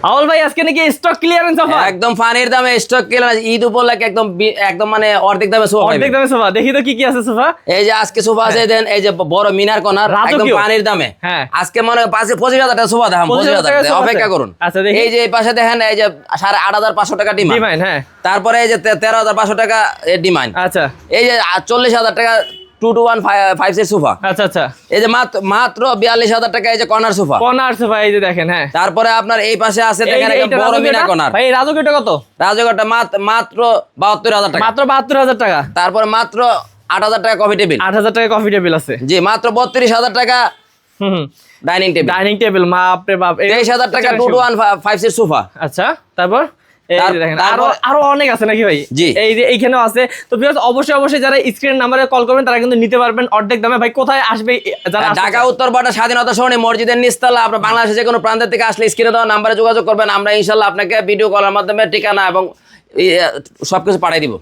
আউল ভাই আজকে নাকি স্টক ক্লিয়ারেন্স অফার? একদম ফানির দামে স্টক ক্লিয়ারেন্স, ঈদ উপলক্ষে একদম মানে অর্ধেক দামে সোফা। অর্ধেক দামে সোফা, দেখি তো কি কি আছে সোফা। এই যে আজকে সোফা আছে, দেন এই যে বড় মিনার কর্নার একদম ফানির দামে। হ্যাঁ, আজকে মনে হয় 25,000 টাকা সোফা দাম, 25,000 টাকা অপেক্ষা করুন। আচ্ছা দেখি, এই যে এই পাশে দেখেন, এই যে 8,500 টাকা ডিমান্ড। হ্যাঁ, তারপরে এই যে 13,500 টাকা ডিমান্ড। আচ্ছা, এই যে 40,000 টাকা 2-to-1 5 সোফা। আচ্ছা আচ্ছা, এই যে মাত্র 42,000 টাকা এই যে কর্নার সোফা। কর্নার সোফা এই যে দেখেন। হ্যাঁ, তারপরে আপনার এই পাশে আছে দেখেন একটা বড় মিনা কর্নার। ভাই রাজকীয়টা কত? রাজকীয়টা মাত্র 72,000 টাকা। মাত্র 72,000 টাকা। তারপরে মাত্র 8,000 টাকা কফি টেবিল। 8,000 টাকা কফি টেবিল আছে। জি, মাত্র 32,000 টাকা ডাইনিং টেবিল। ডাইনিং টেবিল বাপ রে বাপ। 23,000 টাকা 2-to-1 5 সিট সোফা। আচ্ছা, তারপর এই যে দেখেন আরো অনেক আছে নাকি ভাই? জি, এই যে এইখানেও আছে। তো ভিউয়ার্স অবশ্যই যারা স্ক্রিন নাম্বারে কল করবেন তারা কিন্তু নিতে পারবেন অর্ধেক দামে। ভাই কোথায় আসবে যারা? ঢাকা উত্তরপাড়া স্বাধীনতা সরণি মসজিদের নিচতলা। আপনার বাংলাদেশে যে কোনো প্রান্ত থেকে আসলে স্ক্রিনে দেওয়া নাম্বারে যোগাযোগ করবেন। আমরা ইনশাআল্লাহ আপনাকে ভিডিও কলের মাধ্যমে ঠিকানা এবং সবকিছু পাঠিয়ে দিব।